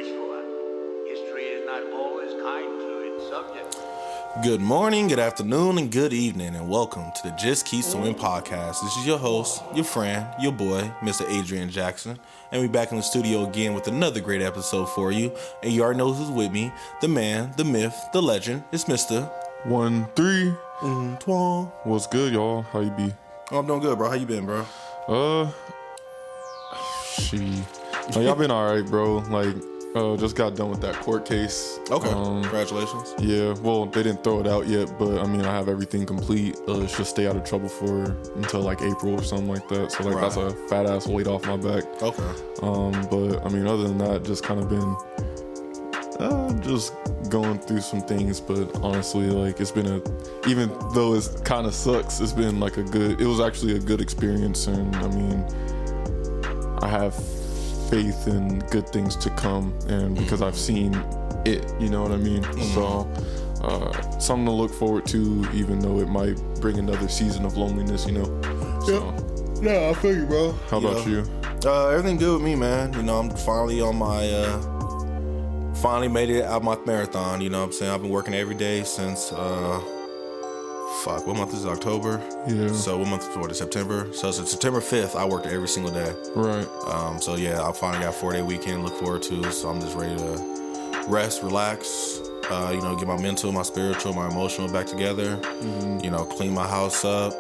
graceful. History is not always kind to its subjects. Good morning, good afternoon, and good evening, and welcome to the Just Keys to Win podcast. This is your host, your friend, your boy, Mr. Adrian Jackson, and we're back in the studio again with another great episode for you. And you already know who's with me, the man, the myth, the legend. It's Mr. 1-3. Twan. What's good, y'all? How you be? Oh, I'm doing good, bro. How you been, bro? Y'all been alright, bro. Just got done with that court case. Okay. Congratulations. Yeah, well, they didn't throw it out yet, but I mean, I have everything complete. It's just stay out of trouble until like April or something like that. So Right. That's a fat ass weight off my back. Okay. But I mean, other than that, just kind of been just going through some things. But honestly, it's been even though it kind of sucks, it was actually a good experience. And I mean, I have faith in good things to come, and because I've seen it, you know what I mean? So something to look forward to, even though it might bring another season of loneliness, you know? So, Yeah, I feel you, bro. how about you? Everything good with me, man. You know, I'm finally on my, finally made it out my marathon, you know what I'm saying? I've been working every day since, what month is it? October? Yeah. So what month is it? September? So since September 5th, I worked every single day. Right. So yeah, I finally got a 4-day weekend to look forward to, so I'm just ready to rest, relax, get my mental, my spiritual, my emotional back together, clean my house up,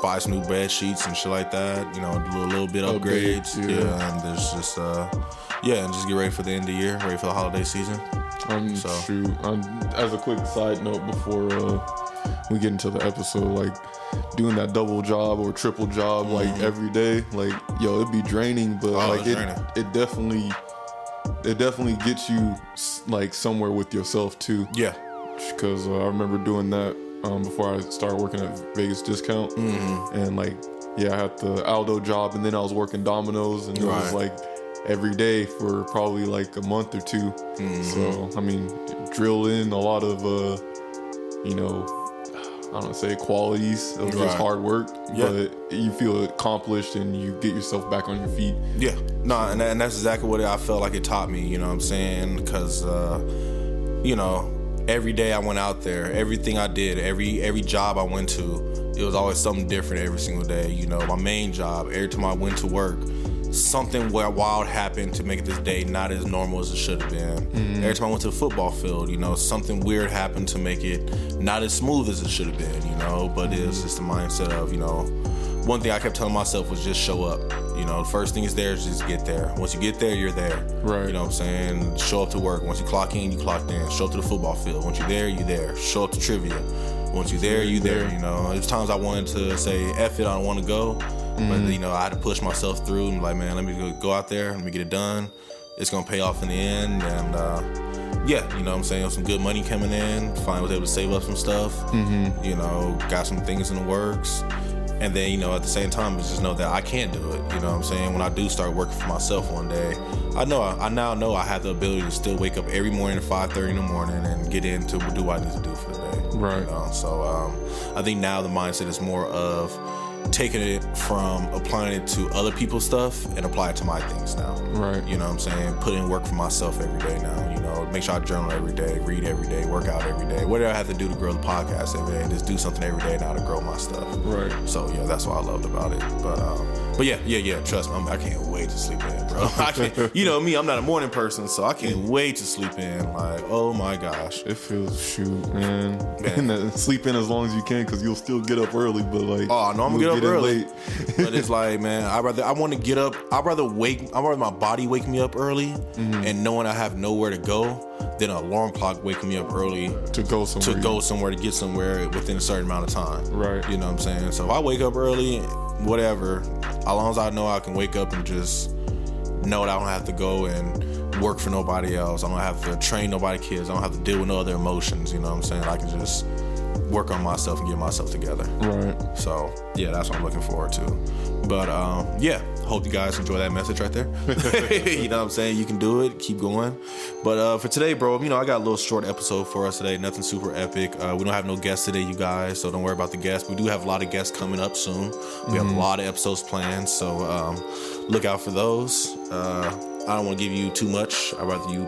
buy some new bed sheets and shit like that, do a little bit upgrades. Yeah, and there's just, and just get ready for the end of the year, ready for the holiday season. As a quick side note before we get into the episode, doing that double job or triple job every day, it'd be draining, but it definitely gets you somewhere with yourself too. Yeah, because I remember doing that before I started working at Vegas Discount, and I had the Aldo job, and then I was working Domino's, and it was every day for probably a month or two. So I mean, drill in a lot of I don't say qualities of just hard work, but you feel accomplished and you get yourself back on your feet. Yeah, and that's exactly what I felt like it taught me, you know what I'm saying? Because every day I went out there, everything I did, every job I went to, it was always something different every single day. My main job, every time I went to work, something wild happened to make this day not as normal as it should have been. Every time I went to the football field, something weird happened to make it not as smooth as it should have been, but it was just the mindset of, one thing I kept telling myself was just show up. The first thing is there is just get there. Once you get there, you're there. Right. You know what I'm saying? Show up to work. Once you clock in, you clocked in. Show up to the football field. Once you're there, you're there. Show up to trivia. Once you're there, you're there. There's times I wanted to say, F it, I don't want to go. But, I had to push myself through and man, let me go out there, let me get it done. It's going to pay off in the end. And, what I'm saying? Some good money coming in. Finally was able to save up some stuff. Got some things in the works. And then, at the same time, just know that I can't do it. You know what I'm saying? When I do start working for myself one day, I now know I have the ability to still wake up every morning at 5:30 in the morning and get into what do I need to do for the day. Right. So I think now the mindset is more of taking it from applying it to other people's stuff and apply it to my things now. Right. You know what I'm saying? Put in work for myself every day now. Make sure I journal every day, read every day, work out every day. Whatever I have to do to grow the podcast every day, just do something every day now to grow my stuff. Right. So that's what I loved about it. But yeah. Trust me, I can't wait to sleep in, bro. I can't. Me, I'm not a morning person, so I can't wait to sleep in. Oh my gosh. It feels man. And sleep in as long as you can, because you'll still get up early. But oh no, I'm gonna get up early. Late. But it's man, I want to get up. I'd rather my body wake me up early, and knowing I have nowhere to go, than an alarm clock waking me up early to go somewhere to get somewhere within a certain amount of time. Right. You know what I'm saying? So if I wake up early, whatever, as long as I know I can wake up and just know that I don't have to go and work for nobody else. I don't have to train nobody's kids. I don't have to deal with no other emotions. You know what I'm saying? I can just work on myself and get myself together. Right. So yeah, that's what I'm looking forward to. But hope you guys enjoy that message right there. You know what I'm saying? You can do it. Keep going. But for today, bro, I got a little short episode for us today. Nothing super epic. We don't have no guests today, you guys, so don't worry about the guests. We do have a lot of guests coming up soon. We have a lot of episodes planned, so look out for those. I don't want to give you too much. I'd rather you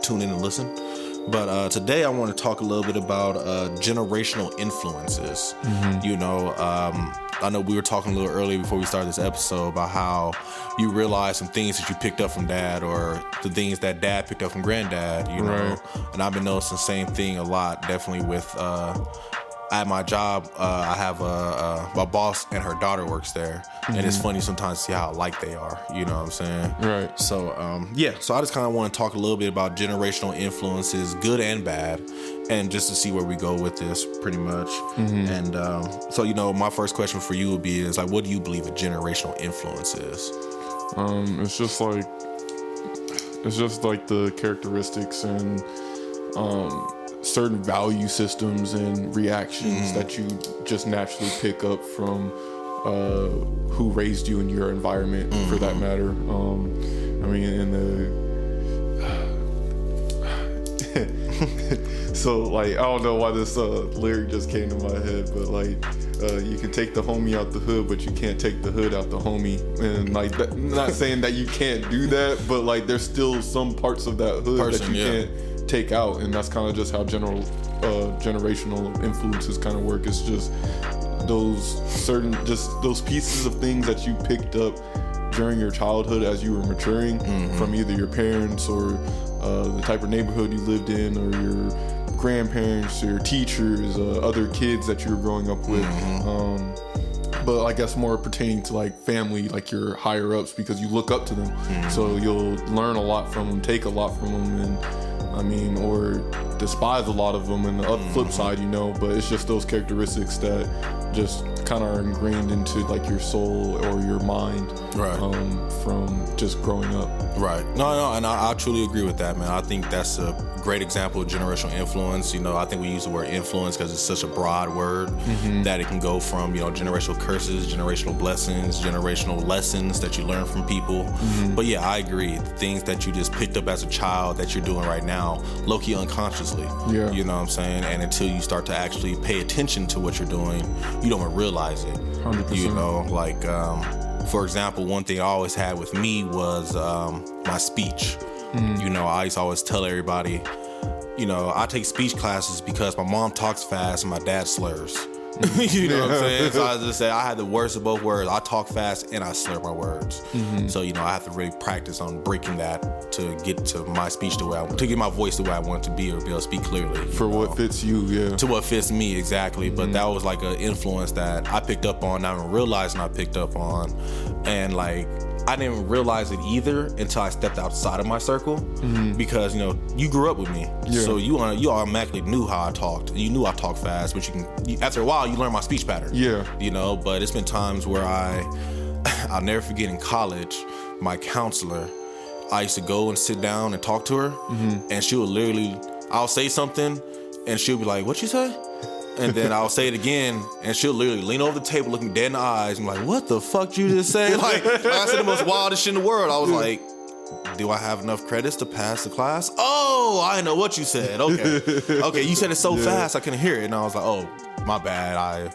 tune in and listen. But today I want to talk a little bit about generational influences. You know, I know we were talking a little earlier before we started this episode about how you realize some things that you picked up from dad or the things that dad picked up from granddad, you know. Right. And I've been noticing the same thing a lot, definitely with at my job. I have my boss and her daughter works there, and it's funny sometimes to see how alike they are, you know what I'm saying? Right. So so I just kind of want to talk a little bit about generational influences, good and bad, and just to see where we go with this pretty much. And so, you know, my first question for you would be is like, what do you believe a generational influence is? It's just like the characteristics and certain value systems and reactions that you just naturally pick up from who raised you in your environment, for that matter. I mean, in the so like, I don't know why this lyric just came to my head, but like, you can take the homie out the hood, but you can't take the hood out the homie. And like, not saying that you can't do that, but like, there's still some parts of that hood that you can't take out, and that's kind of just how generational influences kind of work. It's just those pieces of things that you picked up during your childhood as you were maturing from either your parents or the type of neighborhood you lived in, or your grandparents, your teachers, other kids that you were growing up with. But I guess more pertaining to like family, like your higher ups, because you look up to them. So you'll learn a lot from them, take a lot from them, and I mean, or despise a lot of them, and the flip side, you know. But it's just those characteristics that just kind of are ingrained into like your soul or your mind, right? From just growing up, right? No, and I truly agree with that, man. I think that's a great example of generational influence. You know, I think we use the word influence because it's such a broad word that it can go from, you know, generational curses, generational blessings, generational lessons that you learn from people. But yeah, I agree. The things that you just picked up as a child that you're doing right now, low-key unconsciously. Yeah. You know what I'm saying? And until you start to actually pay attention to what you're doing, you don't even realize it. 100%. You know, like, for example, one thing I always had with me was my speech. You know, I used to always tell everybody, you know, I take speech classes because my mom talks fast and my dad slurs. You know what I'm saying? So I just say I had the worst of both worlds. I talk fast and I slur my words. So, you know, I have to really practice on breaking that to get to my speech the way to get my voice the way I want it to be, or be able to speak clearly. For what fits you, yeah. To what fits me, exactly. But that was like an influence that I picked up on, not even realizing I picked up on. And like, I didn't even realize it either until I stepped outside of my circle, because, you know, you grew up with me, so you automatically knew how I talked. You knew I talked fast, but after a while you learn my speech pattern. Yeah, you know. But it's been times where I'll never forget in college, my counselor, I used to go and sit down and talk to her, and she would literally, I'll say something, and she'll be like, "What you say?" And then I'll say it again, and she'll literally lean over the table, look me dead in the eyes, and I'm like, "What the fuck you just say?" Like, I said the most wildest shit in the world. I was like, "Do I have enough credits to pass the class?" "Oh, I know what you said. Okay, you said it so fast I couldn't hear it." And I was like, "Oh, my bad.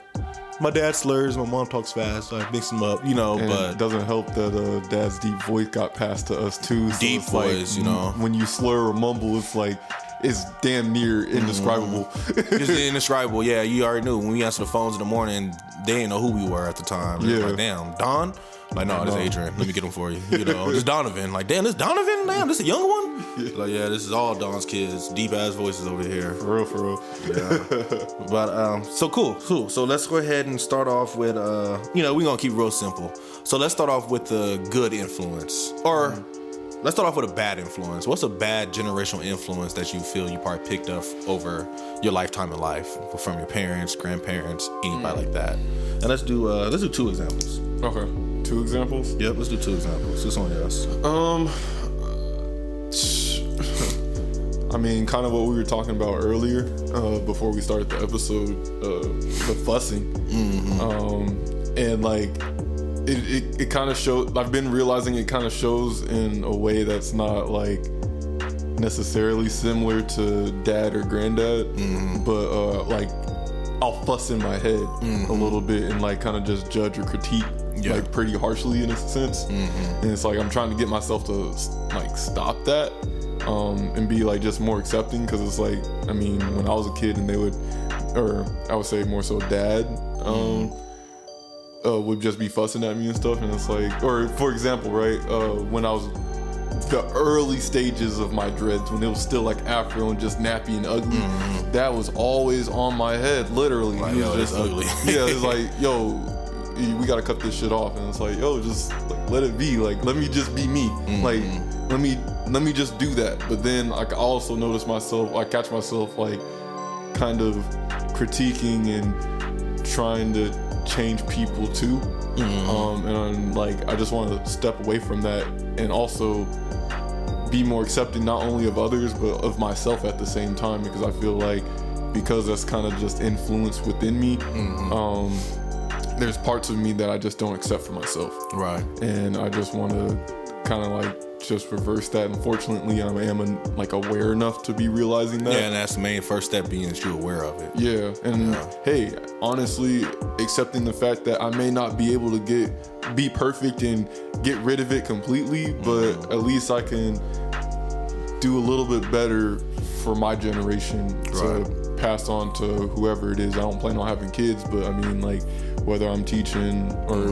My dad slurs, my mom talks fast, so I mix them up, you know." And but it doesn't help that dad's deep voice got passed to us too. So deep voice, like, you know. When you slur or mumble, it's like, it's damn near indescribable. It's indescribable. Yeah, you already knew when we answered the phones in the morning, they didn't know who we were at the time. Yeah. Like, damn, Don? Like, no, this is Adrian. Let me get him for you. You know, this Donovan. Like, damn, this Donovan? Damn, this a younger one? Like, yeah, this is all Don's kids. Deep ass voices over here. For real. Yeah. But so cool. So let's go ahead and start off with you know, we're gonna keep it real simple. So let's start off with the good influence. Or let's start off with a bad influence. What's a bad generational influence that you feel you probably picked up over your lifetime in life from your parents, grandparents, anybody like that? And let's do 2 examples. Okay, 2 examples. Yep, let's do 2 examples. It's only us. I mean, kind of what we were talking about earlier, before we started the episode, the fussing, and like. It kind of shows. I've been realizing it kind of shows in a way that's not like necessarily similar to dad or granddad, but like I'll fuss in my head a little bit and like kind of just judge or critique like pretty harshly in a sense. And it's like I'm trying to get myself to like stop that and be like just more accepting, because it's like, I mean, when I was a kid and they would, or I would say more so dad would just be fussing at me and stuff, and it's like, or for example, right, when I was the early stages of my dreads, when it was still like afro and just nappy and ugly, that was always on my head, literally. Like, it yo, was it's ugly. Yeah, it's like, yo, we gotta cut this shit off, and it's like, yo, just like let it be, like let me just be me, like let me just do that. But then I also notice myself, I catch myself like kind of critiquing and trying to change people too, and I'm like, I just want to step away from that and also be more accepting not only of others but of myself at the same time, because I feel like because that's kind of just influence within me, there's parts of me that I just don't accept for myself, Right. and I just want to kind of like just reverse that. Unfortunately, I am like aware enough to be realizing that. Yeah, and that's the main first step, being that you're aware of it. Yeah, and hey, honestly, accepting the fact that I may not be able to be perfect and get rid of it completely, but at least I can do a little bit better for my generation to pass on to whoever it is. I don't plan on having kids, but I mean, like, whether I'm teaching or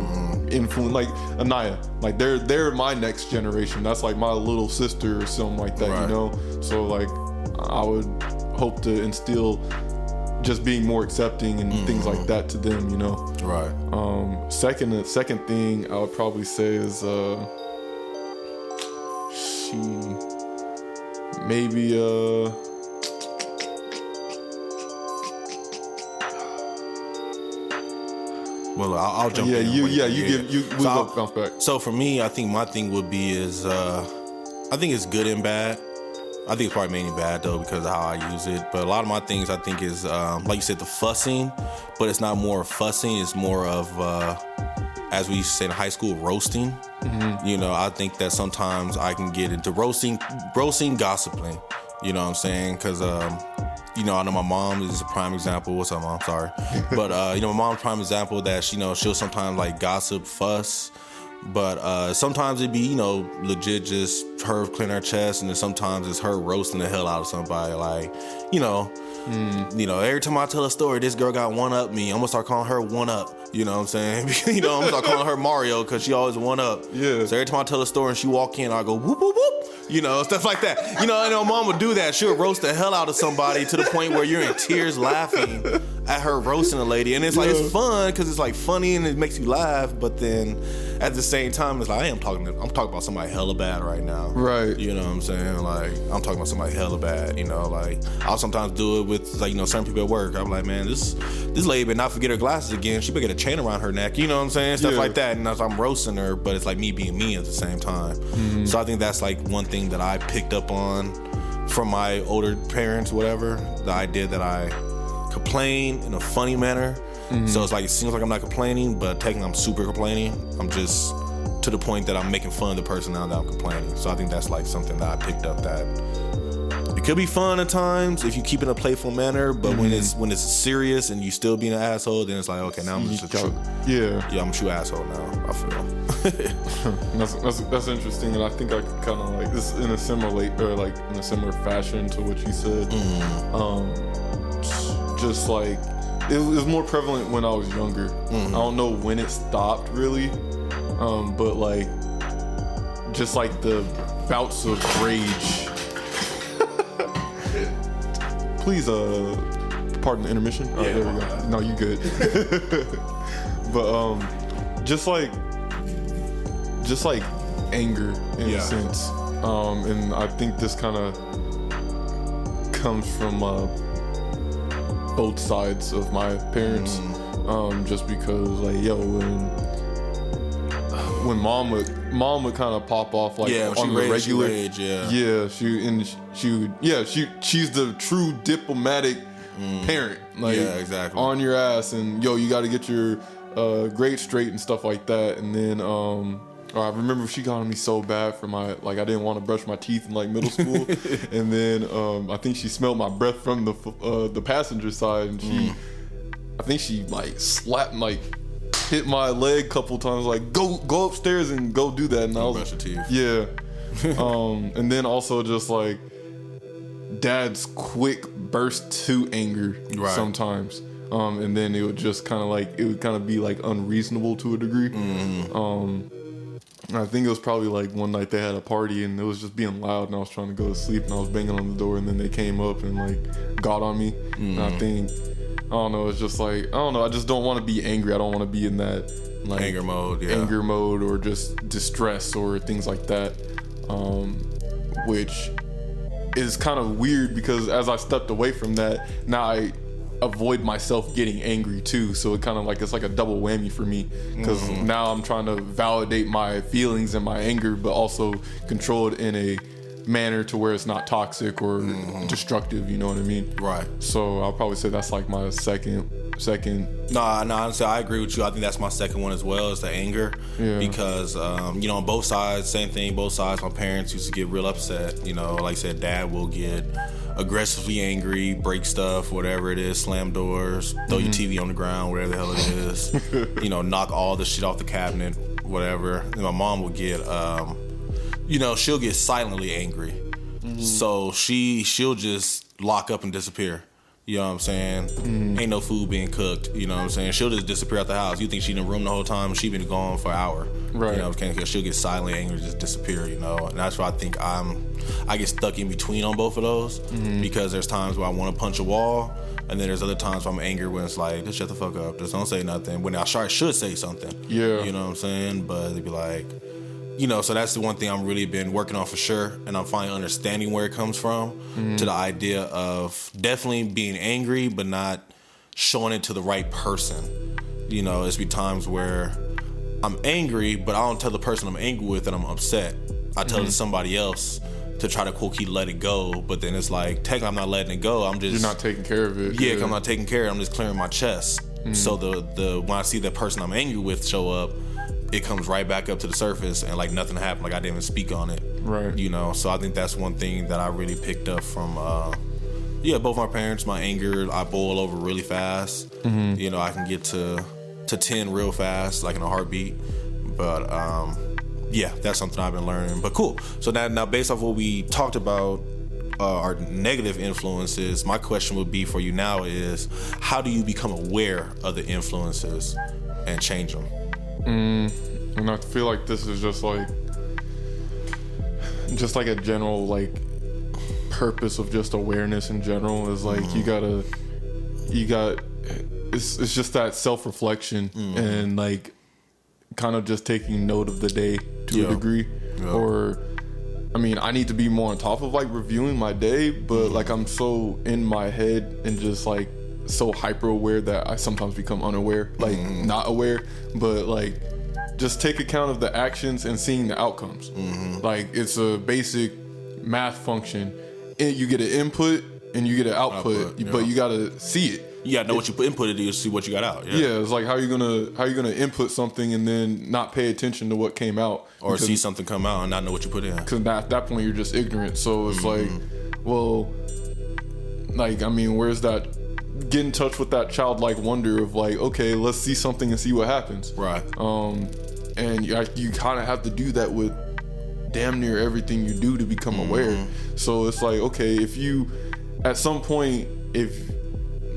influence, like Anaya, like they're my next generation. That's like my little sister or something like that, you know? So like, I would hope to instill just being more accepting and things like that to them, you know? Right. Second thing I would probably say is maybe Well, I'll jump in. We'll bounce back. So for me, I think my thing would be is, I think it's good and bad. I think it's probably mainly bad though because of how I use it. But a lot of my things I think is, like you said, the fussing, but it's not more fussing. It's more of, as we used to say in high school, roasting. You know, I think that sometimes I can get into roasting, gossiping. You know what I'm saying? Because, you know, I know my mom is a prime example. What's up, Mom? Sorry. But, you know, my mom's a prime example that, you know, she'll sometimes like gossip, fuss. But sometimes it'd be, you know, legit just her clearing her chest, and then sometimes it's her roasting the hell out of somebody. Like, you know, every time I tell a story, this girl got one up me. I'm gonna start calling her one up. You know what I'm saying? You know, I'm gonna start calling her Mario because she always one up. Yeah. So every time I tell a story and she walk in, I go whoop whoop whoop. You know, stuff like that. You know, and my mom would do that. She'll roast the hell out of somebody to the point where you're in tears laughing at her roasting a lady, and it's like it's fun because it's like funny and it makes you laugh. But then at the same time, it's like I'm talking about somebody hella bad right now. Right. You know what I'm saying? Like I'm talking about somebody hella bad. You know, like I'll sometimes do it with like, you know, certain people at work. I'm like, man, this lady better not forget her glasses again. She better get a chain around her neck. You know what I'm saying? Stuff like that. And I'm roasting her, but it's like me being me at the same time. So I think that's like one thing that I picked up on from my older parents, whatever. The idea that I complain in a funny manner. So it's like, it seems like I'm not complaining, but technically I'm super complaining. I'm just to the point that I'm making fun of the person now that I'm complaining. So I think that's like something that I picked up, that it could be fun at times if you keep it in a playful manner, but when it's serious and you still being an asshole, then it's like, okay, now I'm just a true I'm a true asshole now, I feel. that's interesting, and I think I could kind of like this in a similar fashion to what you said. Just like it was more prevalent when I was younger. I don't know when it stopped really, but like just like the bouts of rage. Please, pardon the intermission. Oh, there we go. No, you good. But just like anger in a sense, and I think this kind of comes from both sides of my parents, just because like when mom would kind of pop off like on the regular, she's the true diplomatic parent, like exactly on your ass, and you got to get your grades straight and stuff like that. And then I remember she got on me so bad for my, like, I didn't want to brush my teeth in like middle school, and then I think she smelled my breath from the passenger side, and I think she like slapped, like hit my leg a couple times, like go upstairs and go do that. And I was, brush your teeth. Yeah. And then also just like dad's quick burst to anger sometimes. And then it would just kind of be like unreasonable to a degree. I think it was probably like one night they had a party and it was just being loud and I was trying to go to sleep and I was banging on the door and then they came up and like got on me. And I think, I don't know, it's just like, I don't know, I just don't want to be angry. I don't want to be in that like anger mode or just distress or things like that. Which is kind of weird because as I stepped away from that, now I avoid myself getting angry too. So it kind of like, it's like a double whammy for me because now I'm trying to validate my feelings and my anger, but also control it in a manner to where it's not toxic or destructive, you know what I mean? Right. So I'll probably say that's like my second. No, honestly, I agree with you. I think that's my second one as well, is the anger. Yeah. Because, on both sides, same thing, both sides, my parents used to get real upset. Like I said, dad will get aggressively angry, break stuff, whatever it is, slam doors, throw your TV on the ground, whatever the hell it is, knock all the shit off the cabinet, whatever. And my mom will get, she'll get silently angry. So she'll just lock up and disappear. You know what I'm saying? Ain't no food being cooked. You know what I'm saying? She'll just disappear out the house. You think she in the room the whole time? She been gone for an hour. Right. Because she'll get silently angry, just disappear. And that's why I think I get stuck in between on both of those because there's times where I want to punch a wall, and then there's other times where I'm angry when it's like, just shut the fuck up, just don't say nothing. When I should say something. Yeah. You know what I'm saying? But they'd be like, so that's the one thing I'm really been working on for sure, and I'm finally understanding where it comes from to the idea of definitely being angry, but not showing it to the right person. It's be times where I'm angry, but I don't tell the person I'm angry with that I'm upset. I tell it to somebody else to try to quote-key let it go, but then it's like, technically I'm not letting it go. I'm just... You're not taking care of it. Yeah, 'cause I'm not taking care of it. I'm just clearing my chest. So the when I see that person I'm angry with show up, it comes right back up to the surface and like nothing happened, like I didn't even speak on it. Right. So I think that's one thing that I really picked up from both my parents. My anger, I boil over really fast. I can get to 10 real fast, like in a heartbeat. But that's something I've been learning. But cool. So now based off what we talked about, our negative influences, my question would be for you now is, how do you become aware of the influences and change them? And I feel like this is just like a general like purpose of just awareness in general is like it's just that self-reflection and like kind of just taking note of the day to a degree. Or I mean, I need to be more on top of like reviewing my day, but like I'm so in my head and just like so hyper aware that I sometimes become unaware, like not aware, but like just take account of the actions and seeing the outcomes. Like it's a basic math function. You get an input and you get an output, but you gotta see it. You gotta know what you inputted to see what you got out. Yeah, it's like how you gonna input something and then not pay attention to what came out, or see something come out and not know what you put in. Because at that point you're just ignorant. So it's like, well, like I mean, where's that? Get in touch with that childlike wonder of like, okay, let's see something and see what happens. Right. And you kind of have to do that with damn near everything you do to become aware. So it's like, okay, if you at some point,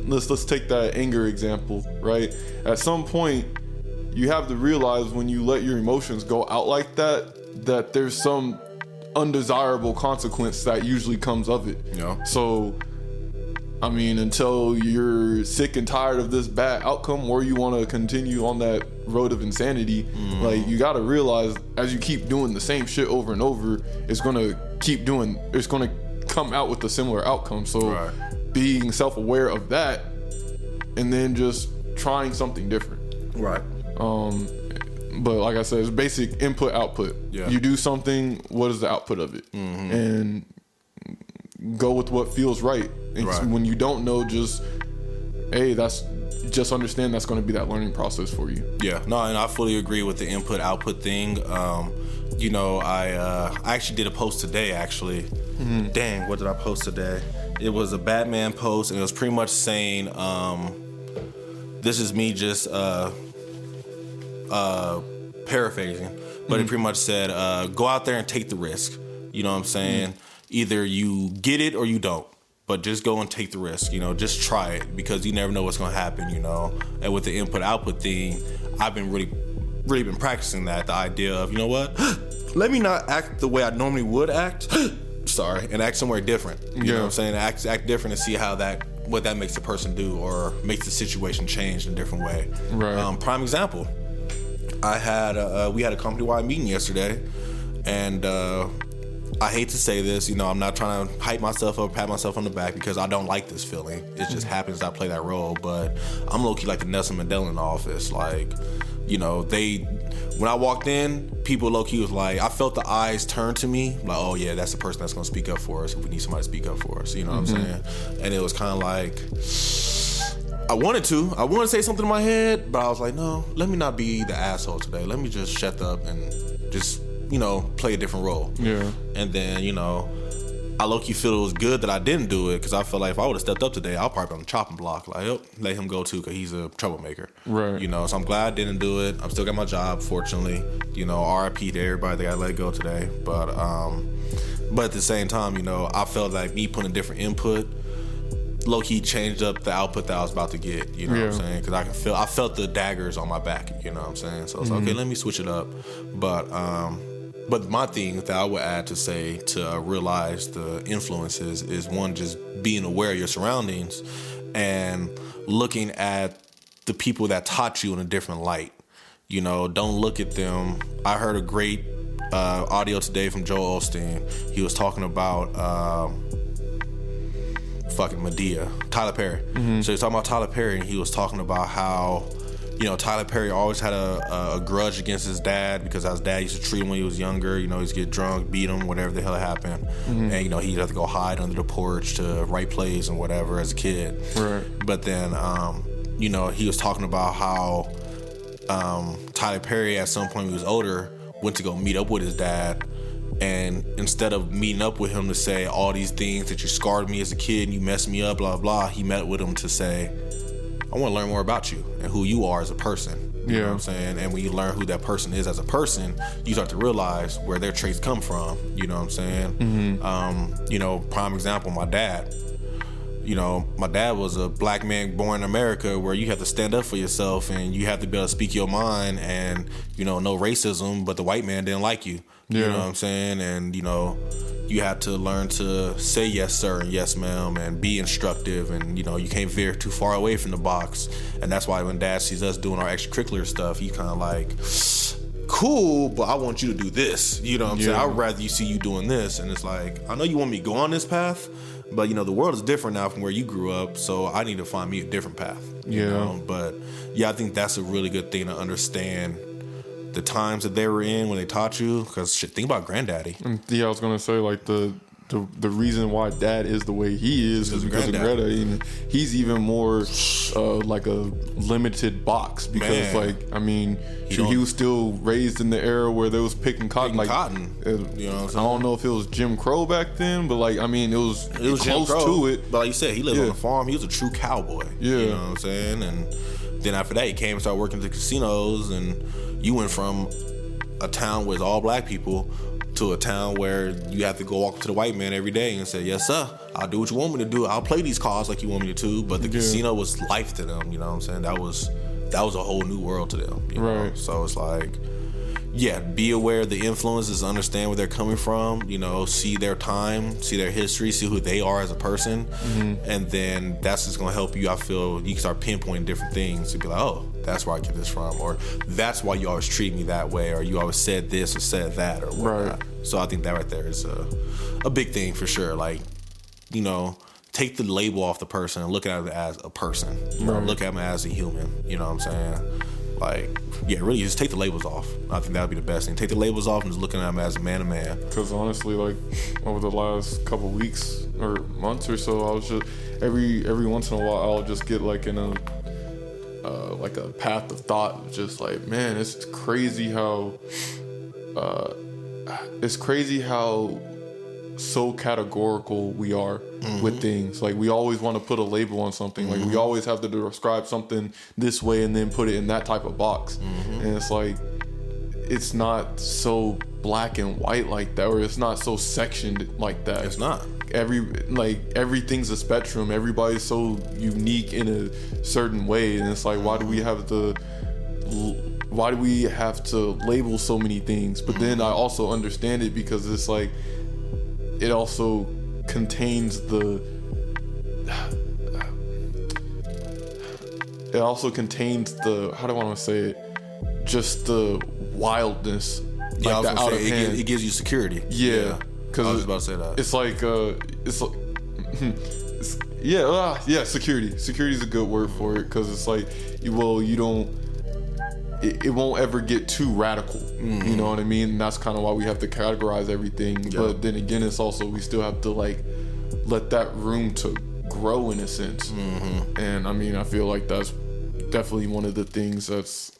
let's take that anger example, right? At some point, you have to realize when you let your emotions go out like that there's some undesirable consequence that usually comes of it. Yeah. So I mean, until you're sick and tired of this bad outcome or you want to continue on that road of insanity, like you got to realize as you keep doing the same shit over and over, it's going to come out with a similar outcome. So being self-aware of that and then just trying something different. Right. But like I said, it's basic input output. Yeah. You do something, what is the output of it? And go with what feels right. And when you don't know, just understand that's going to be that learning process for you. Yeah, no, and I fully agree with the input output thing. I actually did a post today. Actually, dang, what did I post today? It was a Batman post, and it was pretty much saying, this is me just paraphrasing, but it pretty much said, go out there and take the risk. You know what I'm saying? Either you get it or you don't, but just go and take the risk. You know, just try it, because you never know what's going to happen, you know. And with the input-output thing, I've been really been practicing that, the idea of, you know what, let me not act the way I normally would act, and act somewhere different. You know what I'm saying? Act different and see how what that makes the person do, or makes the situation change in a different way. Right. Prime example, we had a company-wide meeting yesterday, and I hate to say this, you know, I'm not trying to hype myself up, pat myself on the back, because I don't like this feeling. It just happens I play that role, but I'm low-key like the Nelson Mandela in the office. Like, you know, when I walked in, people low-key was like, I felt the eyes turn to me, like, oh yeah, that's the person that's gonna speak up for us if we need somebody to speak up for us, you know what I'm saying? And it was kind of like, I wanted to say something in my head, but I was like, no, let me not be the asshole today. Let me just shut up and just, you know, play a different role. Yeah. And then, you know, I low-key feel it was good that I didn't do it, because I feel like if I would have stepped up today, I'll probably be on the chopping block. Like, oh, let him go too, because he's a troublemaker. Right. You know, so I'm glad I didn't do it. I'm still got my job, fortunately. You know, RIP to everybody that got let go today. But at the same time, you know, I felt like me putting a different input low-key changed up the output that I was about to get. You know what I'm saying? Because I felt the daggers on my back. You know what I'm saying? So I was like, okay, let me switch it up. But my thing that I would add to realize the influences is, one, just being aware of your surroundings and looking at the people that taught you in a different light. You know, don't look at them. I heard a great audio today from Joel Osteen. He was talking about fucking Medea, Tyler Perry. So he was talking about Tyler Perry, and he was talking about how, you know, Tyler Perry always had a grudge against his dad, because his dad used to treat him when he was younger. You know, he used to get drunk, beat him, whatever the hell happened. And, you know, he'd have to go hide under the porch to write plays and whatever as a kid. Right. But then, you know, he was talking about how Tyler Perry, at some point when he was older, went to go meet up with his dad. And instead of meeting up with him to say all these things that you scarred me as a kid and you messed me up, blah, blah, he met with him to say, I want to learn more about you and who you are as a person. You know what I'm saying? And when you learn who that person is as a person, you start to realize where their traits come from. You know what I'm saying? You know, prime example, my dad. You know, my dad was a black man born in America, where you have to stand up for yourself and you have to be able to speak your mind, and, you know, no racism, but the white man didn't like you. You know what I'm saying? And, you know, you have to learn to say yes, sir, and yes, ma'am, and be instructive. And, you know, you can't veer too far away from the box. And that's why when Dad sees us doing our extracurricular stuff, he kind of like, cool, but I want you to do this. You know what I'm saying? I'd rather you see you doing this. And it's like, I know you want me to go on this path, but, you know, the world is different now from where you grew up, so I need to find me a different path. You know? But, yeah, I think that's a really good thing to understand the times that they were in when they taught you, because shit, think about granddaddy. Yeah, I was gonna say, like, the reason why Dad is the way he is because of Greta. And he's even more like a limited box, because like, I mean, he was still raised in the era where they was picking cotton. You know what I'm saying? I don't know if it was Jim Crow back then, but like, I mean, it was close to it. But like you said, he lived on a farm. He was a true cowboy. You know what I'm saying? And then after that, he came and started working at the casinos, and you went from a town with all black people to a town where you have to go walk to the white man every day and say, yes, sir, I'll do what you want me to do. I'll play these cards like you want me to, but the casino was life to them. You know what I'm saying? That was a whole new world to them. You know? So it's like, yeah, be aware of the influences, understand where they're coming from, you know, see their time, see their history, see who they are as a person. And then that's just going to help you. I feel you can start pinpointing different things to be like, oh, that's where I get this from, or that's why you always treat me that way, or you always said this or said that, or whatnot. So I think that right there is a big thing for sure. Like, you know, take the label off the person and look at it as a person. You know, look at them as a human. You know what I'm saying? Like, yeah, really just take the labels off. I think that would be the best thing. Take the labels off and just looking at them as a man to man. Because honestly, like, over the last couple weeks or months or so, I was just every once in a while I'll just get like in a like a path of thought, just like, man, it's crazy how so categorical we are with things. Like we always want to put a label on something. Like we always have to describe something this way and then put it in that type of box. And it's like, it's not so black and white like that, or it's not so sectioned like that. It's not. Everything's a spectrum. Everybody's so unique in a certain way, and it's like, why do we have to label so many things? But then I also understand it, because it's like, it also contains the how do I want to say it, just the wildness. Yeah, like, I was gonna say, it gives you security. Yeah, because I was about to say that. Security. Security is a good word for it, because it's like, it won't ever get too radical. You know what I mean? And that's kind of why we have to categorize everything. Yeah. But then again, it's also, we still have to like let that room to grow in a sense. And I mean, I feel like that's definitely one of the things that's,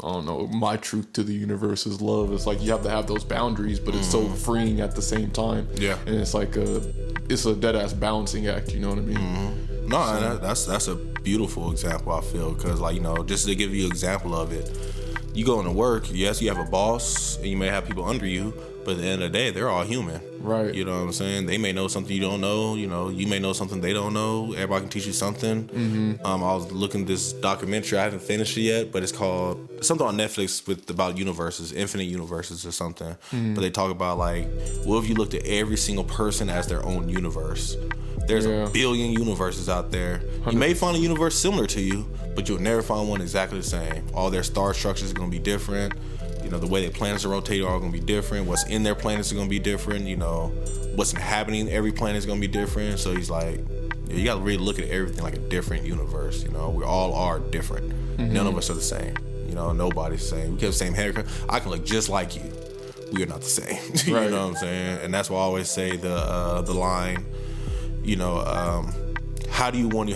I don't know, my truth to the universe is love. It's like, you have to have those boundaries, but it's so freeing at the same time. Yeah. And it's like it's a dead ass balancing act. You know what I mean? No, so, that's a beautiful example, I feel, because, like, you know, just to give you an example of it, you go into work, yes, you have a boss and you may have people under you, but at the end of the day, they're all human. Right. You know what I'm saying? They may know something you don't know. You know, you may know something they don't know. Everybody can teach you something. I was looking at this documentary. I haven't finished it yet, but it's called something on Netflix about universes, infinite universes or something. But they talk about, like, what if you looked at every single person as their own universe? There's a billion universes out there. 100%. You may find a universe similar to you, but you'll never find one exactly the same. All their star structures are going to be different. You know, the way their planets are rotating are going to be different. What's in their planets is going to be different. You know, what's inhabiting every planet is going to be different. So he's like, you got to really look at everything like a different universe. You know, we all are different. None of us are the same. You know, nobody's the same. We have the same haircut. I can look just like you. We are not the same. You know what I'm saying? And that's why I always say the line, you know, how do you want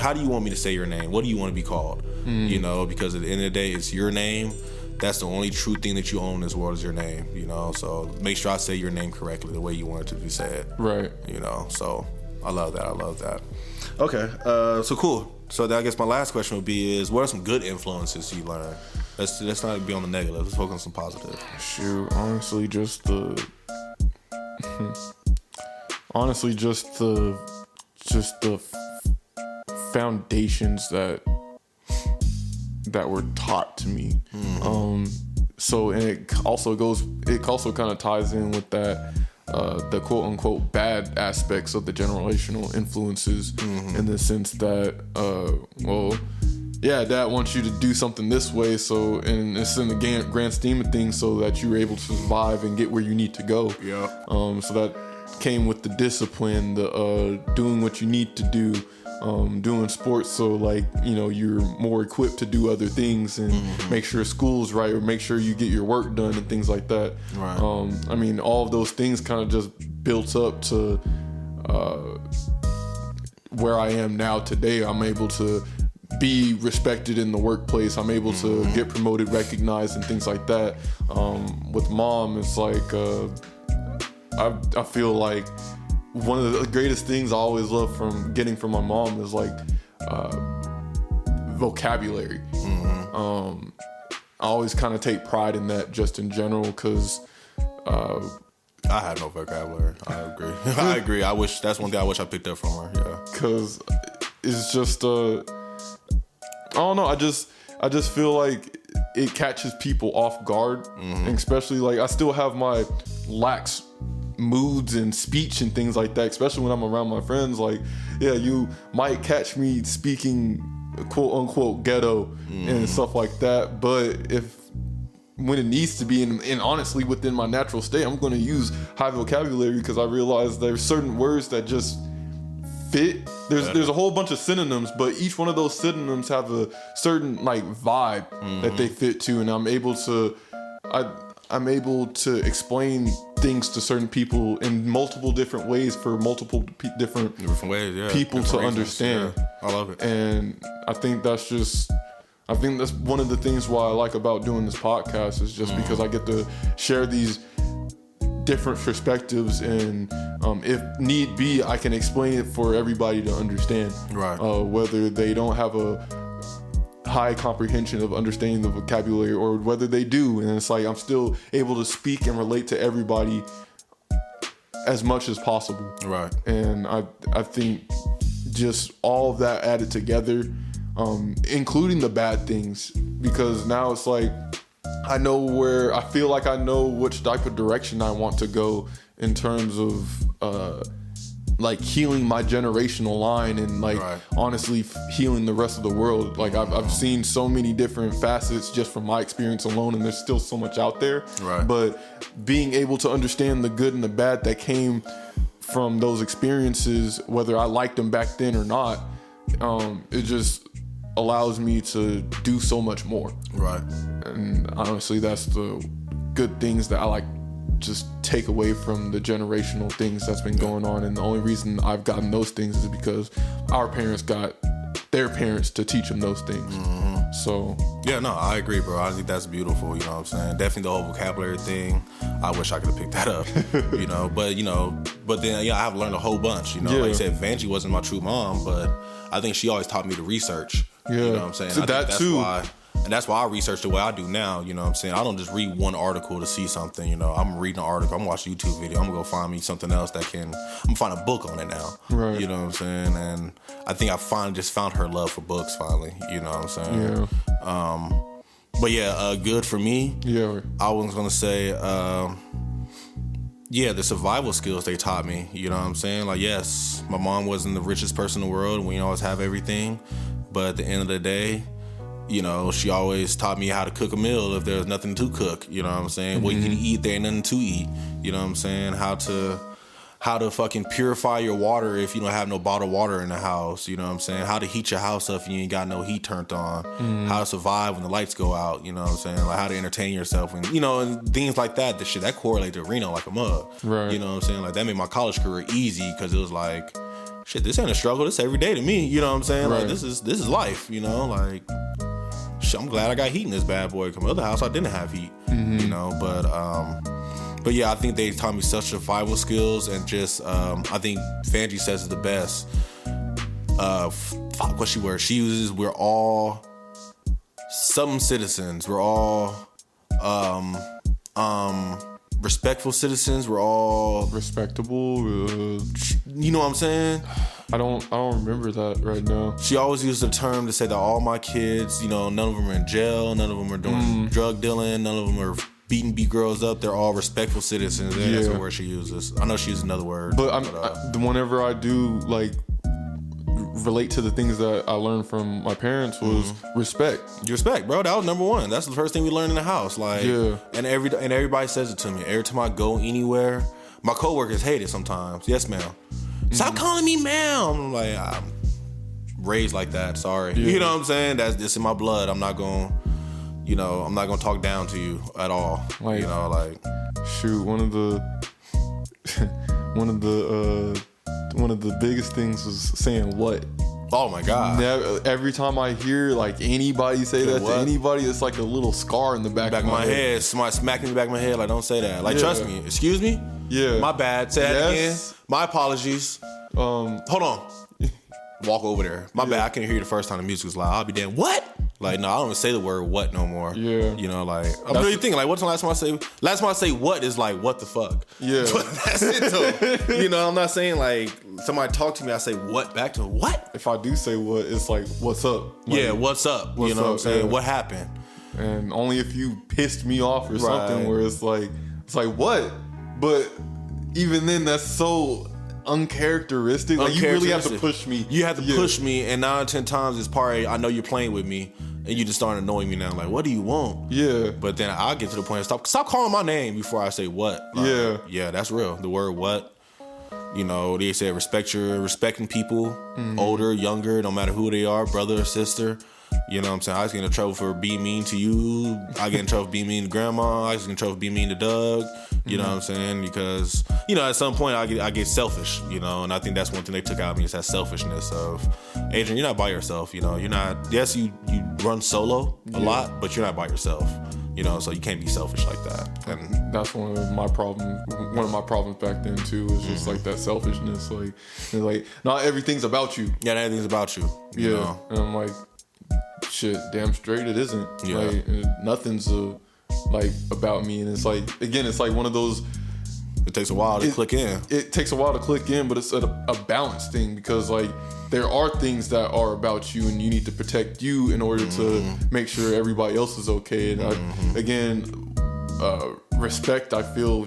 me to say your name? What do you want to be called? You know, because at the end of the day, it's your name. That's the only true thing that you own in this world, is your name, you know? So make sure I say your name correctly, the way you want it to be said. Right. You know, so I love that. Okay, so cool. So I guess my last question would be what are some good influences you learned? Let's not be on the negative. Let's focus on some positive. Shoot, honestly, just the foundations that were taught to me. So, and it also kind of ties in with that, the quote unquote bad aspects of the generational influences, in the sense that, dad wants you to do something this way, so, and it's in the grand scheme of things, so that you're able to survive and get where you need to go. Yeah. So that came with the discipline, the doing what you need to do, doing sports, so, like, you know, you're more equipped to do other things and make sure school's right, or make sure you get your work done and things like that. Right. I mean, all of those things kind of just built up to where I am now today. I'm able to be respected in the workplace. I'm able to get promoted, recognized, and things like that. With mom, it's like I feel like one of the greatest things I always love from getting from my mom is like vocabulary. I always kind of take pride in that, just in general, because I have no vocabulary. I agree. I agree. I wish that's one thing I wish I picked up from her. Yeah, because it's just I don't know. I just feel like it catches people off guard, and especially, like, I still have my lax moods and speech and things like that, especially when I'm around my friends. Like, yeah, you might catch me speaking quote unquote ghetto and stuff like that, but when it needs to be, and honestly within my natural state, I'm going to use high vocabulary, because I realize there's certain words that just fit. There's a whole bunch of synonyms, but each one of those synonyms have a certain, like, vibe that they fit to, and I'm able to explain things to certain people in multiple different ways for multiple different ways, people to understand. Yeah. I love it. And I think that's one of the things why I like about doing this podcast, is just because I get to share these different perspectives, and if need be, I can explain it for everybody to understand. Right. Whether they don't have a high comprehension of understanding the vocabulary, or whether they do, and it's like I'm still able to speak and relate to everybody as much as possible. Right. And I think just all of that added together, including the bad things, because now it's like I feel like I know which type of direction I want to go in terms of like healing my generational line, and like honestly healing the rest of the world. Like I've seen so many different facets just from my experience alone, and there's still so much out there. Right. But being able to understand the good and the bad that came from those experiences, whether I liked them back then or not, it just allows me to do so much more. Right. And honestly, that's the good things that I like just take away from the generational things that's been going on. And the only reason I've gotten those things is because our parents got their parents to teach them those things. Mm-hmm. So yeah, no, I agree, bro. I think that's beautiful. You know what I'm saying? Definitely the whole vocabulary thing. I wish I could have picked that up. But then I have learned a whole bunch. Like you said, Vanjie wasn't my true mom, but I think she always taught me to research. Yeah. You know what I'm saying? So I think that that's too. And that's why I research the way I do now. You know what I'm saying? I don't just read one article to see something. I'm reading an article. I'm watching a YouTube video. I'm going to go find me something else I'm going to find a book on it now. Right. You know what I'm saying? And I think I finally just found her love for books finally. You know what I'm saying? Yeah. But yeah, good for me. Yeah. I was going to say, the survival skills they taught me. You know what I'm saying? Like, yes, my mom wasn't the richest person in the world. We always have everything. But at the end of the day, she always taught me how to cook a meal if there was nothing to cook. You know what I'm saying? Mm-hmm. Well, you can eat, there ain't nothing to eat. You know what I'm saying? How to fucking purify your water if you don't have no bottled water in the house. You know what I'm saying? How to heat your house up if you ain't got no heat turned on. Mm-hmm. How to survive when the lights go out. You know what I'm saying? Like how to entertain yourself. And, and things like that. The shit, that correlate to Reno like a mug. Right. You know what I'm saying? Like that made my college career easy because it was like, shit, this ain't a struggle. This every day to me. You know what I'm saying? Right. Like this is life. Like... I'm glad I got heat in this bad boy. Because my other house, I didn't have heat. Mm-hmm. But yeah, I think they taught me such survival skills, and just I think Vanjie says it the best. What's she word? She uses we're all some citizens. We're all respectful citizens. We're all respectable. You know what I'm saying? I don't remember that right now. She always used the term to say that all my kids, none of them are in jail, none of them are doing drug dealing, none of them are beating girls up. They're all respectful citizens. That's the word she uses. I know she uses another word. But whenever I do relate to the things that I learned from my parents was respect. Respect, bro. That was number one. That's the first thing we learned in the house. And everybody says it to me. Every time I go anywhere, my coworkers hate it sometimes. Yes, ma'am. Stop calling me ma'am. I'm raised like that. Sorry. Yeah. You know what I'm saying? That's just in my blood. I'm not going to talk down to you at all. Shoot, one of the biggest things was saying what. Oh my God. Every time I hear anybody say that to anybody, it's like a little scar in the back of my head. Somebody smacking the back of my head. Don't say that. Trust me. Excuse me? Yeah. My bad. Say that again. My apologies. Hold on. Walk over there. My bad. I couldn't hear you the first time the music was loud. I'll be damn. What? No, I don't even say the word what no more. Yeah. I'm really thinking, what's the last time I say? Last time I say what is what the fuck? Yeah. But that's it though. I'm not saying somebody talk to me, I say what back to what? If I do say what, it's what's up? What's up? You know what I'm saying? Yeah. What happened? And only if you pissed me off or something where it's what? But even then, that's so uncharacteristic. You really have to push me. You have to push me, and 9 or 10 times it's probably I know you're playing with me, and you just start annoying me now. What do you want? Yeah. But then I'll get to the point of stop calling my name before I say what. Yeah, that's real. The word what. They say respecting people, older, younger, no matter who they are, brother or sister. You know what I'm saying? I was getting in trouble for being mean to you. I get in trouble for being mean to grandma. I was getting in trouble for being mean to Doug. You know what I'm saying? Because, at some point I get selfish, and I think that's one thing they took out of me is that selfishness of, Adrian, you're not by yourself, you're not, yes, you run solo a lot, but you're not by yourself. You know, so you can't be selfish like that. And that's one of my problems back then too, is just like that selfishness. Like, it's like not everything's about you. yeah, everything's about you. You know? And I'm like, shit, damn straight it isn't. Yeah. Like, nothing's like about me. And it's like, again, it's like one of those. It takes a while to click in. It takes a while to click in, but it's a balance thing, because like there are things that are about you, and you need to protect you in order to make sure everybody else is okay. And again, respect, I feel,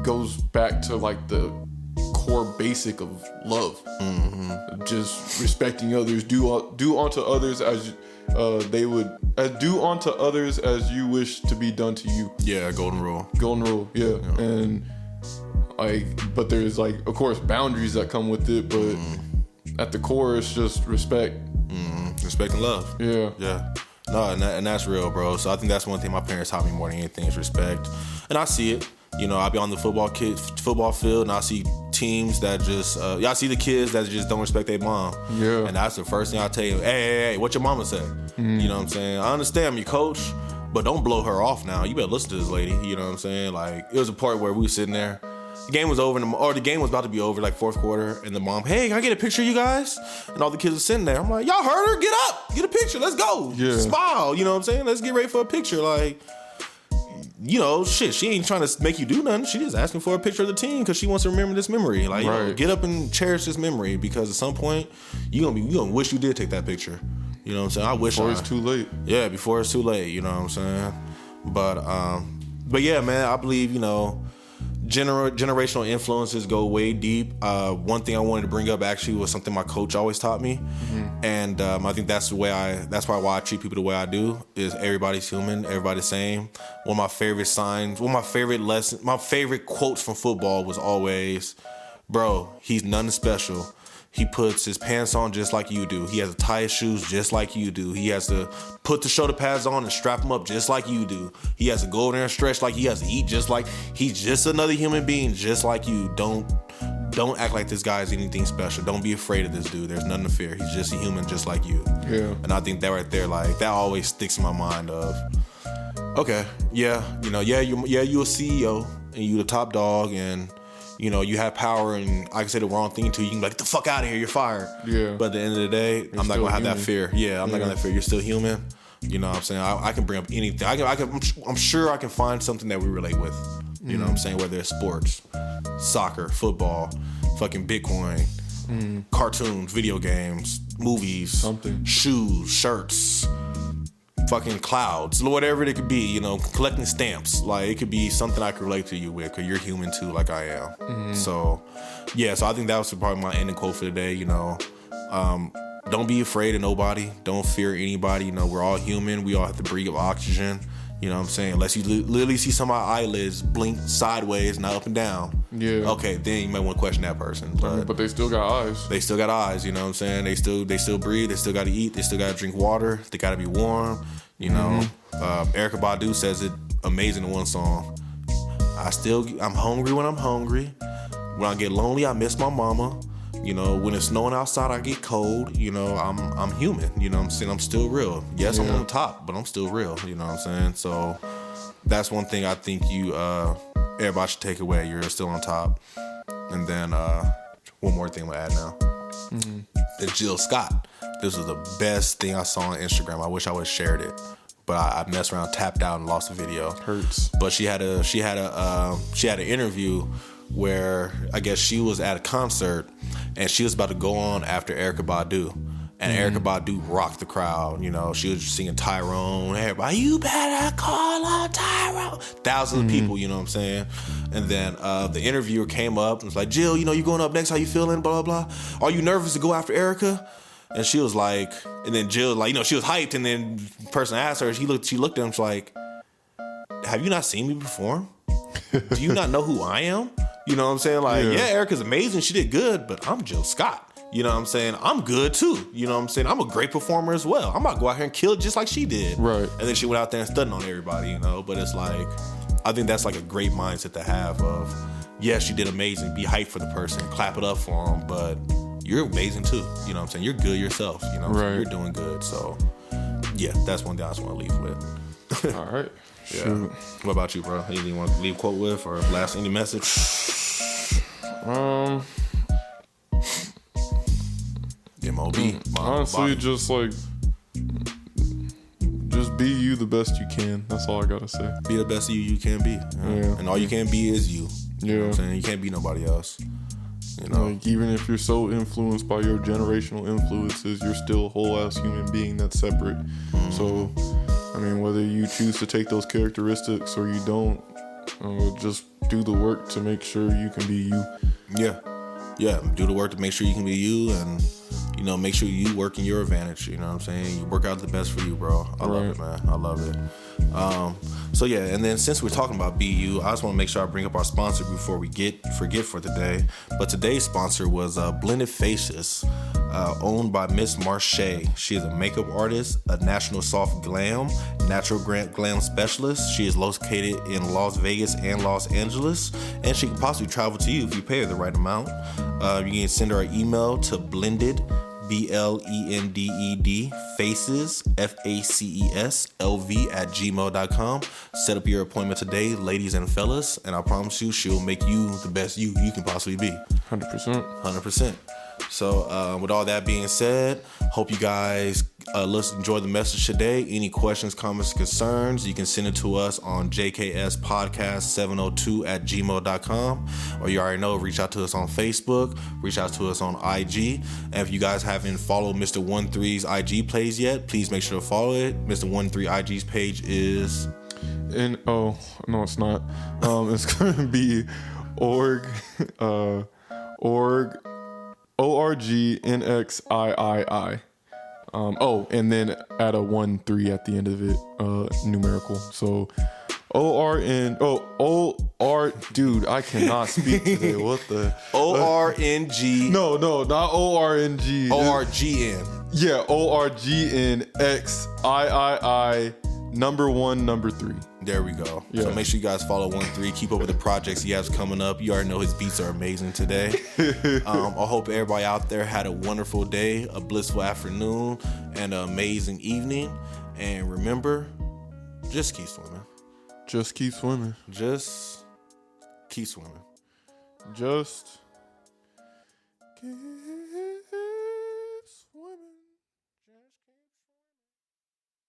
goes back to like the core basic of love. Just respecting others, do unto others as they would do unto others as you wish to be done to you. Yeah, golden rule. Yeah. And like, but there's like, of course, boundaries that come with it, but at the core, it's just respect. Respect and love. Yeah. No, and that's real, bro. So I think that's one thing my parents taught me more than anything is respect. And I see it. You know, I'll be on the football field, and I see teams that just, I see the kids that just don't respect their mom. Yeah. And that's the first thing I tell you. Hey, what your mama say? You know what I'm saying? I understand I'm your coach, but don't blow her off now. You better listen to this lady. You know what I'm saying? Like, it was a part where we were sitting there. The game was over, or the game was about to be over, like fourth quarter, and the mom, hey, can I get a picture of you guys? And all the kids are sitting there. I'm like, y'all heard her? Get up, get a picture, let's go. Yeah. Smile, you know what I'm saying? Let's get ready for a picture. Like, you know, shit, she ain't trying to make you do nothing. She just asking for a picture of the team because she wants to remember this memory. Like, right. You know, get up and cherish this memory, because at some point, you gonna wish you did take that picture. You know what I'm saying? I wish before it's too late. Yeah, before it's too late. You know what I'm saying? But yeah, man, I believe, you know, generational influences go way deep. One thing I wanted to bring up actually was something my coach always taught me, and I think that's probably why I treat people the way I do. Is everybody's human, everybody's same. One of my favorite signs, one of my favorite lessons, my favorite quotes from football was always, "Bro, he's nothing special. He puts his pants on just like you do. He has to tie his shoes just like you do. He has to put the shoulder pads on and strap them up just like you do. He has to go over there and stretch like he has to eat just like he's just another human being just like you. Don't act like this guy is anything special. Don't be afraid of this dude. There's nothing to fear. He's just a human just like you." Yeah. And I think that right there, like, that always sticks in my mind of, okay, yeah, you know, you a CEO and you the top dog, and you know, you have power, and I can say the wrong thing to you. You can be like, get the fuck out of here, you're fired. Yeah. But at the end of the day, I'm not going to have that fear. Yeah, I'm not going to have that fear. You're still human. You know what I'm saying? I can bring up anything. I'm sure I can find something that we relate with. You know what I'm saying? Whether it's sports, soccer, football, fucking Bitcoin, cartoons, video games, movies, something, shoes, shirts, fucking clouds, whatever it could be, you know, collecting stamps. Like, it could be something I could relate to you with, because you're human too, like I am. So I think that was probably my ending quote for today. You know, don't be afraid of nobody. Don't fear anybody. You know, we're all human. We all have to breathe oxygen. You know what I'm saying? Unless you literally see some of our eyelids blink sideways, not up and down. Yeah. Okay, then you might want to question that person. But they still got eyes. They still got eyes, you know what I'm saying? They still breathe. They still got to eat. They still got to drink water. They got to be warm. You know, Erykah Badu says it amazing in one song. I'm hungry when I'm hungry. When I get lonely, I miss my mama. You know, when it's snowing outside, I get cold. You know, I'm human. You know what I'm saying? I'm still real. Yes, I'm on the top, but I'm still real. You know what I'm saying? So that's one thing I think everybody should take away. You're still on top. And then one more thing I'm going to add now. The Jill Scott. This was the best thing I saw on Instagram. I wish I would have shared it, but I messed around, tapped out, and lost the video. Hurts. But she had an interview where I guess she was at a concert and she was about to go on after Erykah Badu. And Erykah Badu rocked the crowd. You know, she was singing Tyrone. Everybody, you better call on Tyrone. Thousands of people, you know what I'm saying? And then the interviewer came up and was like, Jill, you know, you going up next. How you feeling? Blah, blah, blah. Are you nervous to go after Erykah? And she was like, and then Jill, like, you know, she was hyped. And then the person asked her, she looked at him, she's like, have you not seen me perform? Do you not know who I am? You know what I'm saying? Like, yeah, Erykah's amazing. She did good, but I'm Jill Scott. You know what I'm saying? I'm good too. You know what I'm saying? I'm a great performer as well. I'm about to go out here and kill it just like she did. Right. And then she went out there and studied on everybody, you know? But it's like, I think that's like a great mindset to have of, yeah, she did amazing. Be hyped for the person. Clap it up for them. But you're amazing too. You know what I'm saying? You're good yourself. You know what I'm saying? You're doing good. So, yeah, that's one thing I just want to leave with. All right. Yeah. Shoot. What about you, bro? Anything you want to leave a quote with or last any message? MOB. Honestly, just be you the best you can. That's all I gotta say. Be the best you can be. Yeah. And all you can be is you. You know what I'm Yeah. saying? You can't be nobody else. You know? Like, even if you're so influenced by your generational influences, you're still a whole ass human being that's separate. So, I mean, whether you choose to take those characteristics or you don't, just do the work to make sure you can be you. Yeah. Do the work to make sure you can be you, and make sure you work in your advantage. You know what I'm saying? You work out the best for you, bro. I love it, man. I love it. So yeah, and then since we're talking about BU, I just want to make sure I bring up our sponsor before we forget for today. But today's sponsor was Blended Faces, owned by Miss Marche. She is a makeup artist, a national soft glam, natural glam specialist. She is located in Las Vegas and Los Angeles, and she can possibly travel to you if you pay her the right amount. You can send her an email to blended, BLENDED, faces, FACESLV@gmail.com. Set up your appointment today, ladies and fellas, and I promise you, she'll make you the best you can possibly be. 100%. So with all that being said, hope you guys enjoy the message today. Any questions, comments, concerns, you can send it to us on jkspodcast702@gmail.com, or you already know, reach out to us on Facebook, reach out to us on IG. And if you guys haven't followed Mr. 13's IG page yet, please make sure to follow it. Mr. 13 IG's page is... No, it's not. It's gonna be org NXIII. And then add a 13 at the end of it, numerical. So dude, I cannot speak today. What the? ORNG. No, not ORNG. ORGN. Yeah, ORGNXIII, number 1, number 3. There we go. Yeah. So make sure you guys follow 13. Keep up with the projects he has coming up. You already know his beats are amazing today. I hope everybody out there had a wonderful day, a blissful afternoon, and an amazing evening. And remember, just keep swimming. Just keep swimming. Just keep swimming. Just keep